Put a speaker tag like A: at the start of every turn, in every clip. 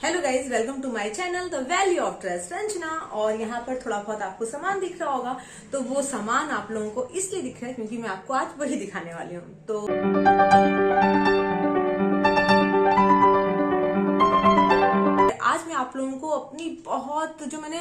A: Hello guys, welcome to my channel the value of trust Ranjana. और यहाँ पर थोड़ा बहुत आपको सामान दिख रहा होगा, तो वो सामान आप लोगों को इसलिए दिख रहा है क्योंकि मैं आपको आज वही दिखाने वाली हूँ। तो आज मैं आप लोगों को अपनी बहुत जो मैंने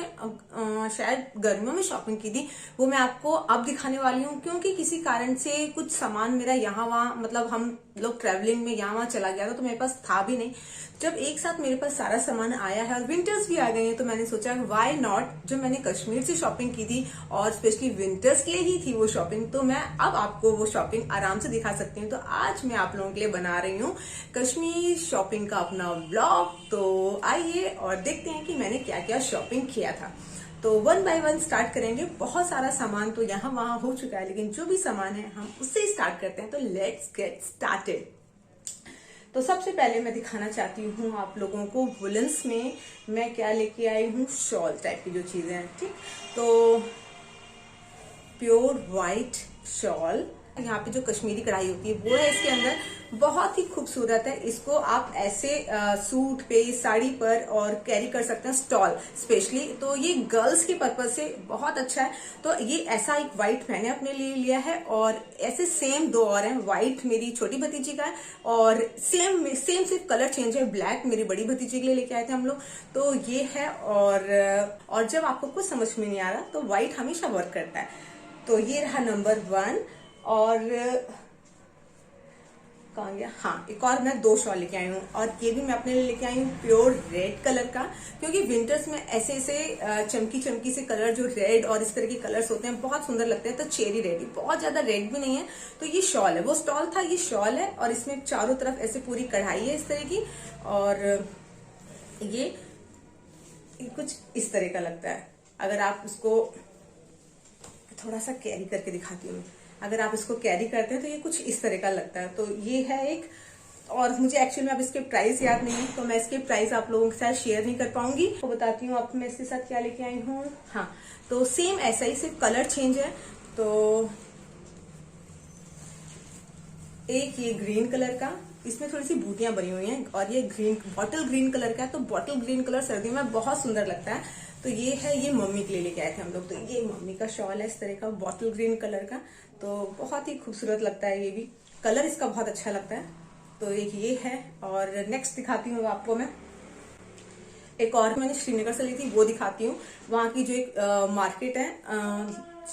A: शायद गर्मियों में शॉपिंग की थी वो मैं आपको अब दिखाने वाली हूँ, क्योंकि किसी कारण से कुछ सामान मेरा यहाँ वहाँ, मतलब हम लोग ट्रैवलिंग में यहाँ वहाँ चला गया था, तो मेरे पास था भी नहीं। जब एक साथ मेरे पास सारा सामान आया है और विंटर्स भी आ गए हैं, तो मैंने सोचा व्हाई नॉट, जो मैंने कश्मीर से शॉपिंग की थी और स्पेशली विंटर्स के लिए ही थी वो शॉपिंग, तो मैं अब आपको वो शॉपिंग आराम से दिखा सकती हूँ। तो आज मैं आप लोगों के लिए बना रही हूँ कश्मीर शॉपिंग का अपना व्लॉग। तो आइए और देखते हैं कि मैंने क्या क्या शॉपिंग किया था। तो वन बाय वन स्टार्ट करेंगे। बहुत सारा सामान तो यहाँ वहां हो चुका है, लेकिन जो भी सामान है हम उससे स्टार्ट करते हैं। तो लेट्स गेट स्टार्टेड। तो सबसे पहले मैं दिखाना चाहती हूँ आप लोगों को वुलन्स में मैं क्या लेके आई हूँ, शॉल टाइप की जो चीजें हैं। ठीक, तो प्योर व्हाइट शॉल, यहाँ पे जो कश्मीरी कढ़ाई होती है वो है इसके अंदर, बहुत ही खूबसूरत है। इसको आप ऐसे सूट पे, साड़ी पर और कैरी कर सकते हैं, स्टॉल स्पेशली। तो ये गर्ल्स के पर्पज से बहुत अच्छा है। तो ये ऐसा एक व्हाइट मैंने अपने लिए लिया है, और ऐसे सेम दो और हैं। व्हाइट मेरी छोटी भतीजी का है, और सेम सिर्फ कलर चेंज है, ब्लैक मेरी बड़ी भतीजी के लिए लेके आए थे हम लोग। तो ये है। और जब आपको कुछ समझ में नहीं आ रहा तो व्हाइट हमेशा वर्क करता है। तो ये रहा नंबर 1। और कहाँ गया, हाँ, एक और मैं 2 शॉल लेके आई हूँ, और ये भी मैं अपने लिए लेके आई हूँ प्योर रेड कलर का, क्योंकि विंटर्स में ऐसे ऐसे चमकी चमकी से कलर, जो रेड और इस तरह के कलर्स होते हैं, बहुत सुंदर लगते हैं। तो चेरी रेड, बहुत ज्यादा रेड भी नहीं है। तो ये शॉल है, वो स्टॉल था, ये शॉल है, और इसमें चारों तरफ ऐसे पूरी कढ़ाई है इस तरह की। और ये कुछ इस तरह का लगता है। अगर आप उसको थोड़ा सा कैरी करके दिखाती हूँ, अगर आप इसको कैरी करते हैं तो ये कुछ इस तरह का लगता है। तो ये है एक, और मुझे एक्चुअली में अब इसके प्राइस याद नहीं है, तो मैं इसके प्राइस आप लोगों के साथ शेयर नहीं कर पाऊंगी। तो बताती हूँ अब मैं इसके साथ क्या लेके आई हूँ। हाँ, तो सेम ऐसा ही, सिर्फ कलर चेंज है। तो एक ये ग्रीन कलर का, इसमें थोड़ी सी बूटियां बनी हुई हैं, और ये ग्रीन, बॉटल ग्रीन कलर का है। तो बॉटल ग्रीन कलर सर्दियों में बहुत सुंदर लगता है। तो ये है, ये मम्मी के लिए लेके आए थे हम लोग। तो ये मम्मी का शॉल है इस तरह का, बॉटल ग्रीन कलर का। तो बहुत ही खूबसूरत लगता है, ये भी कलर इसका बहुत अच्छा लगता है। तो एक ये है, और नेक्स्ट दिखाती हूँ आपको मैं एक और, मैंने श्रीनगर से ली थी, वो दिखाती हूँ। वहां की जो एक मार्केट है,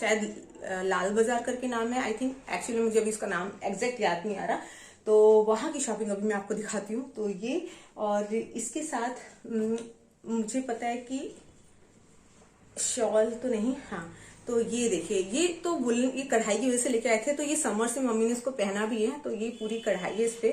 A: शायद लाल बाजार करके नाम है, आई थिंक। एक्चुअली मुझे अभी इसका नाम एग्जैक्ट याद नहीं आ रहा। तो वहां की शॉपिंग अभी मैं आपको दिखाती हूँ। तो ये, और इसके साथ मुझे पता है कि शॉल तो नहीं, हाँ, तो ये देखिए, ये तो वुलन, ये कढ़ाई की वजह से लेके आए थे। तो ये समर से मम्मी ने इसको पहना भी है। तो ये पूरी कढ़ाई है इस पे,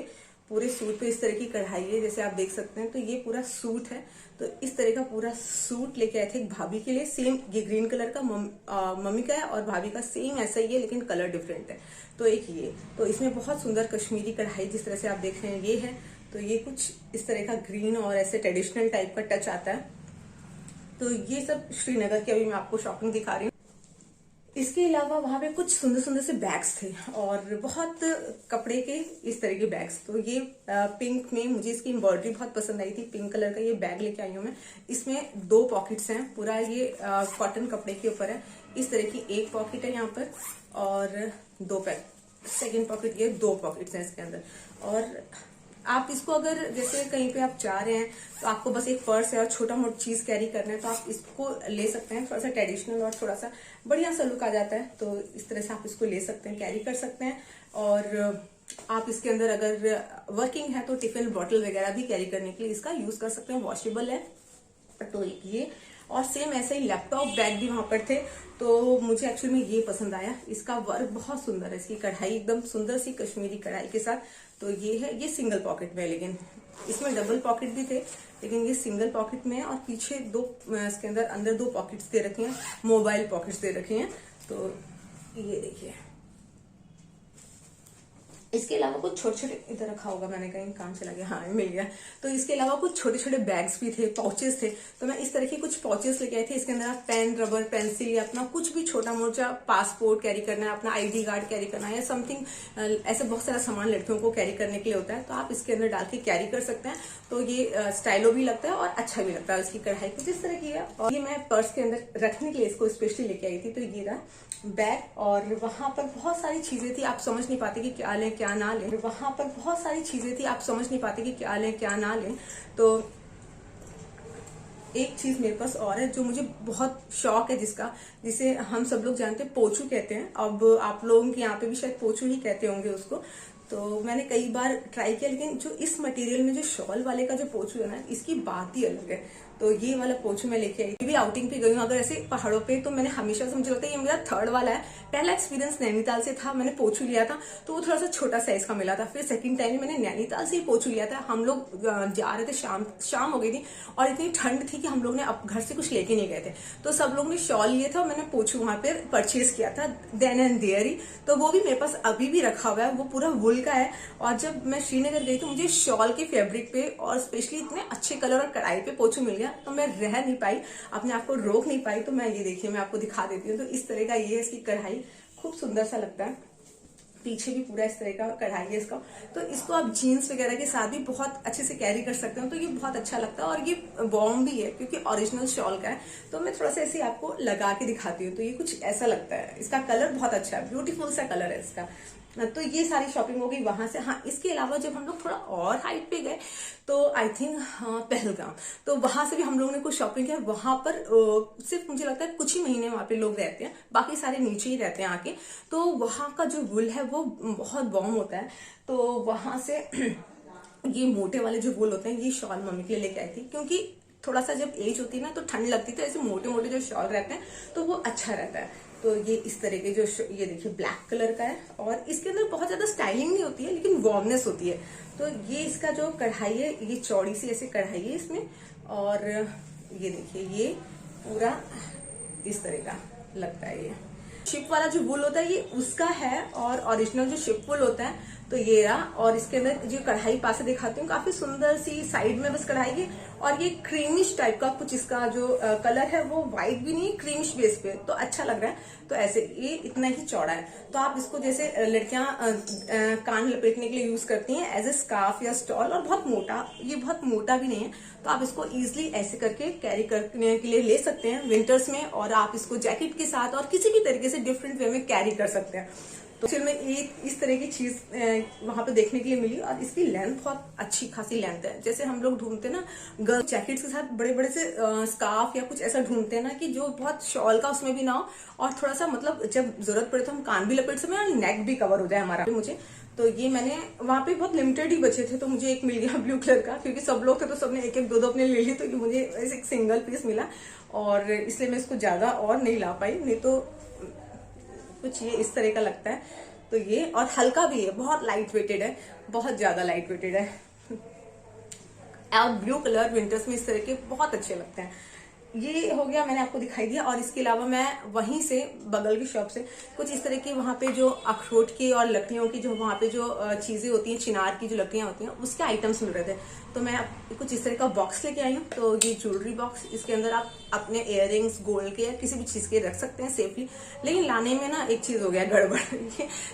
A: पूरे सूट पे इस तरह की कढ़ाई है, जैसे आप देख सकते हैं। तो ये पूरा सूट है। तो इस तरह का पूरा सूट लेके आए थे एक भाभी के लिए। सेम ये ग्रीन कलर का मम्मी का है, और भाभी का सेम ऐसा ही है, लेकिन कलर डिफरेंट है। तो एक ये, तो इसमें बहुत सुंदर कश्मीरी कढ़ाई जिस तरह से आप देख रहे हैं ये है। तो ये कुछ इस तरह का ग्रीन और ऐसे ट्रेडिशनल टाइप का टच आता है। तो ये सब श्रीनगर की अभी मैं आपको शॉपिंग दिखा रही हूँ। इसके अलावा वहां पे कुछ सुंदर सुंदर से बैग्स थे, और बहुत कपड़े के इस तरह के बैग्स। तो ये पिंक में मुझे इसकी एम्ब्रॉयडरी बहुत पसंद आई थी, पिंक कलर का ये बैग लेके आई हूँ मैं। इसमें 2 पॉकेट्स हैं, पूरा ये कॉटन कपड़े के ऊपर है। इस तरह की एक पॉकेट है यहाँ पर, और 2 सेकेंड पॉकेट, ये 2 पॉकेट्स हैं इसके अंदर। और आप इसको अगर जैसे कहीं पे आप जा रहे हैं, तो आपको बस एक पर्स है और छोटा मोटा चीज कैरी करना है, तो आप इसको ले सकते हैं। थोड़ा सा ट्रेडिशनल और थोड़ा सा बढ़िया सा लुक आ जाता है। तो इस तरह से आप इसको ले सकते हैं, कैरी कर सकते हैं। और आप इसके अंदर अगर वर्किंग है तो टिफिन बॉटल वगैरह भी कैरी करने के लिए इसका यूज कर सकते हैं, वॉशेबल है। तो ये, और सेम ऐसे ही लैपटॉप बैग भी वहां पर थे। तो मुझे एक्चुअली में ये पसंद आया, इसका वर्क बहुत सुंदर है, इसकी कढ़ाई एकदम सुंदर सी कश्मीरी कढ़ाई के साथ। तो ये है, ये सिंगल पॉकेट में है, लेकिन इसमें डबल पॉकेट भी थे, लेकिन ये सिंगल पॉकेट में है। और पीछे 2, इसके अंदर 2 पॉकेट्स दे रखे हैं, मोबाइल पॉकेट्स दे रखे हैं। तो ये देखिए, इसके अलावा कुछ छोटे छोटे, इधर रखा होगा मैंने, कहीं काम चला गया, हाँ मिल गया। तो इसके अलावा कुछ छोटे छोटे बैग्स भी थे, पाउचेस थे। तो मैं इस तरह के कुछ पाउचेस लेके आई थी। इसके अंदर आप पेन, रबर, पेंसिल या अपना कुछ भी छोटा मोटा पासपोर्ट कैरी करना है, अपना आईडी कार्ड कैरी करना है या समथिंग, ऐसे बहुत सारा सामान लड़कियों को कैरी करने के लिए होता है, तो आप इसके अंदर डाल के कैरी कर सकते हैं। तो ये स्टाइलो भी लगता है और अच्छा भी लगता है। इसकी कढ़ाई कुछ इस तरह की है और ये मैं पर्स के अंदर रखने के लिए इसको स्पेशली लेके आई थी। तो ये रहा बैग और वहां पर बहुत सारी चीजें थी, आप समझ नहीं पाते कि क्या लें क्या ना लें। वहां पर बहुत सारी चीजें थी, आप समझ नहीं पाते कि क्या लें क्या ना लें। तो एक चीज मेरे पास और है जो मुझे बहुत शौक है, जिसे हम सब लोग जानते हैं, पोचू कहते हैं। अब आप लोगों के यहाँ पे भी शायद पोचू ही कहते होंगे उसको। तो मैंने कई बार ट्राई किया, लेकिन जो इस मटेरियल में जो शॉल वाले का जो पोचू है ना, इसकी बात ही अलग है। तो ये वाला पोचू मैं लेके आई। भी आउटिंग पे गई हूँ अगर ऐसे पहाड़ों पे, तो मैंने हमेशा से, मुझे लगता है ये मेरा थर्ड वाला है। पहला एक्सपीरियंस नैनीताल से था, मैंने पोचू लिया था तो वो थोड़ा सा छोटा साइज का मिला था। फिर सेकंड टाइम मैंने नैनीताल से ही पोचू लिया था। हम लोग जा रहे थे, शाम हो गई थी और इतनी ठंड थी कि हम लोग ने घर से कुछ लेके नहीं गए थे। तो सब लोग ने शॉल लिए था और मैंने पोचू वहां पे परचेज किया था देन एंड देयर ही। तो वो भी मेरे पास अभी भी रखा हुआ है, वो पूरा वुल का है। और जब मैं श्रीनगर गई तो मुझे शॉल के फैब्रिक पे और स्पेशली इतने अच्छे कलर और कढ़ाई पे पोचू मिल गया, तो मैं रह नहीं पाई, अपने आप को रोक नहीं पाई। तो मैं ये देखिए, मैं आपको दिखा देती हूँ। तो इस तरह का ये है, इसकी कढ़ाई खूब सुंदर सा लगता है। पीछे भी पूरा इस तरह का कढ़ाई है इसका। तो इसको आप जीन्स वगैरह के साथ भी बहुत अच्छे से कैरी कर सकते हो। तो ये बहुत अच्छा लगता है और ये वार्म भी है क्योंकि ओरिजिनल शॉल का है। तो मैं थोड़ा सा ऐसे आपको लगा के दिखाती हूँ। तो ये कुछ ऐसा लगता है, इसका कलर बहुत अच्छा है, ब्यूटीफुल सा कलर है इसका। तो ये सारी शॉपिंग हो गई वहां से। हाँ, इसके अलावा जब हम लोग थोड़ा और हाइट पे गए तो आई थिंक पहलगाम, तो वहां से भी हम लोगों ने कुछ शॉपिंग किया। वहां पर सिर्फ मुझे लगता है कुछ ही महीने वहां पे लोग रहते हैं, बाकी सारे नीचे ही रहते हैं आके। तो वहां का जो वुल है वो बहुत वार्म होता है। तो वहां से ये मोटे वाले जो वुल होते हैं, ये शॉल मम्मी के लिए लेके आई थी क्योंकि थोड़ा सा जब एज होती है ना तो ठंड लगती है, तो ऐसे मोटे मोटे जो शॉल रहते हैं तो वो अच्छा रहता है। तो ये इस तरह के जो ये देखिए ब्लैक कलर का है और इसके अंदर बहुत ज्यादा स्टाइलिंग नहीं होती है लेकिन वार्मनेस होती है। तो ये इसका जो कढ़ाई है, ये चौड़ी सी ऐसे कढ़ाई है इसमें। और ये देखिए, ये पूरा इस तरह का लगता है। ये शिप वाला जो वुल होता है ये उसका है और ओरिजिनल जो शिप वुल होता है तो ये रहा। और इसके अंदर जो कढ़ाई पास से दिखाती हूँ, काफी सुंदर सी साइड में बस कढ़ाई है। और ये क्रीमिश टाइप का कुछ इसका जो कलर है वो व्हाइट भी नहीं, क्रीमिश बेस पे, तो अच्छा लग रहा है। तो ऐसे ये इतना ही चौड़ा है, तो आप इसको जैसे लड़कियां कान लपेटने के लिए यूज करती हैं एज ए स्कार्फ या स्टॉल। और बहुत मोटा, ये बहुत मोटा भी नहीं है, तो आप इसको इजिली ऐसे करके कैरी करने के लिए ले सकते हैं विंटर्स में। और आप इसको जैकेट के साथ और किसी भी तरीके से डिफरेंट वे में कैरी कर सकते हैं। तो फिर मैं एक इस तरह की चीज वहां पे देखने के लिए मिली और इसकी लेंथ बहुत अच्छी खासी लेंथ है। जैसे हम लोग ढूंढते ना गर्ल जैकेट्स के साथ बड़े बड़े से स्कार्फ या कुछ ऐसा ढूंढते हैं ना कि जो बहुत शॉल का उसमें भी ना हो और थोड़ा सा मतलब जब जरूरत पड़े तो हम कान भी लपेट सकें और नेक भी कवर हो जाए हमारा। मुझे तो ये मैंने वहां पे बहुत लिमिटेड ही बचे थे तो मुझे एक मिल गया ब्लू कलर का, क्योंकि सब लोग थे तो सबने एक एक दो दो अपने ले ली, तो ये मुझे एक सिंगल पीस मिला और इसलिए मैं इसको ज्यादा और नहीं ला पाई। नहीं तो कुछ ये इस तरह का लगता है। तो ये और हल्का भी है, बहुत लाइट वेटेड है, बहुत ज्यादा लाइट वेटेड है। और ब्लू कलर विंटर्स में इस तरह के बहुत अच्छे लगते हैं। ये हो गया, मैंने आपको दिखाई दिया। और इसके अलावा मैं वहीं से बगल की शॉप से कुछ इस तरह के वहां पे जो अखरोट की और लकड़ियों की जो वहां पे जो चीजें होती हैं, चिनार की जो लकड़ियां होती हैं, उसके आइटम्स मिल रहे थे। तो मैं कुछ इस तरह का बॉक्स लेके आई हूँ। तो ये ज्वेलरी बॉक्स, इसके अंदर आप अपने इयररिंग्स गोल्ड के या किसी भी चीज के रख सकते हैं सेफली। लेकिन लाने में ना एक चीज हो गया गड़बड़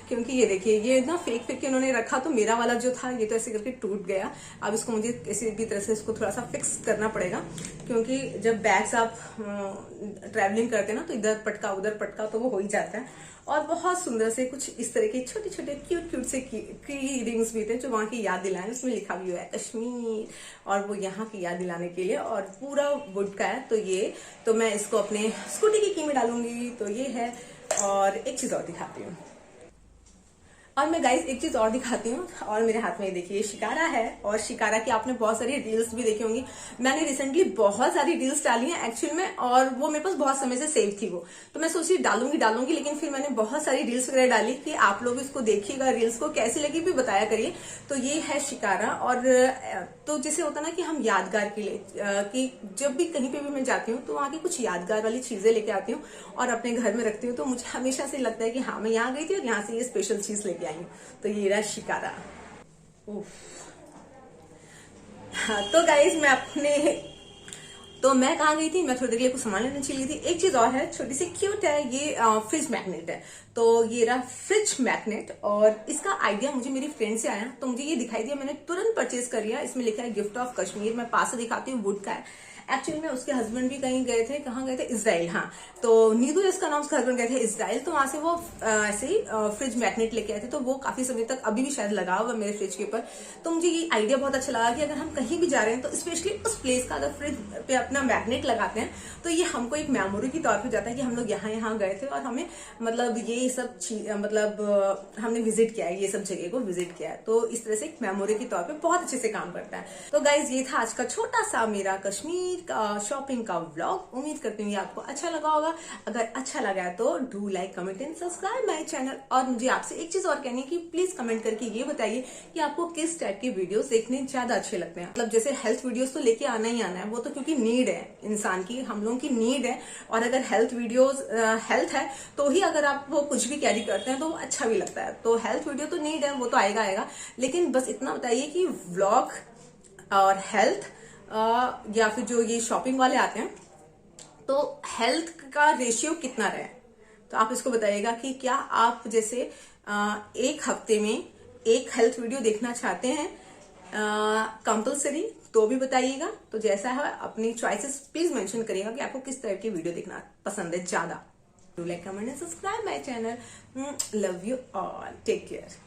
A: क्योंकि ये देखिए, ये ना फेक फेक के उन्होंने रखा, तो मेरा वाला जो था ये तो ऐसे करके टूट गया। अब इसको मुझे किसी भी तरह से इसको थोड़ा सा फिक्स करना पड़ेगा, क्योंकि जब बैग्स आप ट्रैवलिंग करते हैं ना तो इधर पटका उधर पटका तो वो हो ही जाता है। और बहुत सुंदर से कुछ इस तरह के छोटे छोटे क्यूट क्यूट से की रिंग्स भी थे जो वहां की याद दिलाने, उसमें लिखा भी हुआ है कश्मीर और वो यहाँ की याद दिलाने के लिए, और पूरा वुड का है। तो ये तो मैं इसको अपने स्कूटी की की में डालूंगी। तो ये है। और एक चीज और दिखाती हूँ, और मैं गाइस एक चीज और दिखाती हूँ। और मेरे हाथ में ये देखिए शिकारा है, और शिकारा की आपने बहुत सारी रील्स भी देखी होंगी। मैंने रिसेंटली बहुत सारी रील्स डाली हैं एक्चुअल में, और वो मेरे पास बहुत समय से सेव थी वो, तो मैं सोची डालूंगी, लेकिन फिर मैंने बहुत सारी रील्स वगैरह डाली कि आप लोग इसको देखिएगा, रील्स को कैसी लगी भी बताया करिए। तो ये है शिकारा। और तो जैसे होता ना कि हम यादगार के लिए कि जब भी कहीं पे भी मैं जाती हूँ तो वहां की कुछ यादगार वाली चीजें लेके आती हूँ और अपने घर में रखती हूँ। तो मुझे हमेशा से लगता है कि हाँ, मैं यहाँ गई थी और यहाँ से ये स्पेशल चीज लेके लेके आई हूँ। तो ये रहा शिकारा। हाँ, तो गाइज मैं कहाँ गई थी, मैं थोड़ी देर के लिए कुछ सामान लेने चली थी। एक चीज और है, छोटी सी क्यूट है, ये फ्रिज मैग्नेट है। तो ये रहा फ्रिज मैग्नेट, और इसका आइडिया मुझे मेरी फ्रेंड से आया, तो मुझे ये दिखाई दिया, मैंने तुरंत परचेज कर लिया। इसमें लिखा है गिफ्ट ऑफ कश्मीर। मैं पास से दिखाती हूँ, वुड का है। एक्चुअली में उसके हस्बैंड भी कहीं गए थे, कहाँ गए थे, इजराइल। हाँ, तो नीदू इसका नाम, उसके हस्बैंड गए थे इजराइल, तो वहां से वो ऐसे ही फ्रिज मैग्नेट लेके आए थे। तो वो काफी समय तक अभी भी शायद लगा हुआ मेरे फ्रिज के ऊपर। तो मुझे ये आइडिया बहुत अच्छा लगा कि अगर हम कहीं भी जा रहे हैं तो स्पेशली उस प्लेस का अगर फ्रिज पे अपना मैग्नेट लगाते हैं तो ये हमको एक मेमोरी की तौर पे जाता है कि हम लोग यहाँ गए थे, और हमें मतलब ये सब मतलब हमने विजिट किया है, ये सब जगह को विजिट किया है। तो इस तरह से एक मेमोरी के तौर पे बहुत अच्छे से काम करता है। तो गाइज ये था आज का छोटा सा मेरा कश्मीर का शॉपिंग का व्लॉग। उम्मीद करती हूँ ये आपको अच्छा लगा होगा। अगर अच्छा लगा है तो do like, comment and subscribe my channel. और मुझे आपसे एक चीज और कहनी है कि प्लीज कमेंट करके ये बताइए कि आपको किस टाइप के वीडियोस देखने ज्यादा अच्छे लगते हैं। मतलब जैसे हेल्थ वीडियोस तो लेके आना ही आना है, वो तो क्योंकि नीड है इंसान की, हम लोगों की नीड है। और अगर हेल्थ वीडियोस हेल्थ है तो ही अगर आप वो कुछ भी कैरी करते हैं तो वो अच्छा भी लगता है। तो हेल्थ वीडियो तो नीड है, वो तो आएगा। लेकिन बस इतना बताइए कि व्लॉग और हेल्थ या फिर जो ये शॉपिंग वाले आते हैं तो हेल्थ का रेशियो कितना रहे। तो आप इसको बताइएगा कि क्या आप जैसे एक हफ्ते में एक हेल्थ वीडियो देखना चाहते हैं कंपलसरी, तो भी बताइएगा। तो जैसा है अपनी चॉइसेस प्लीज मेंशन करिएगा कि आपको किस तरह की वीडियो देखना पसंद है ज्यादा। Do like, comment and subscribe my channel. Love you all, take care.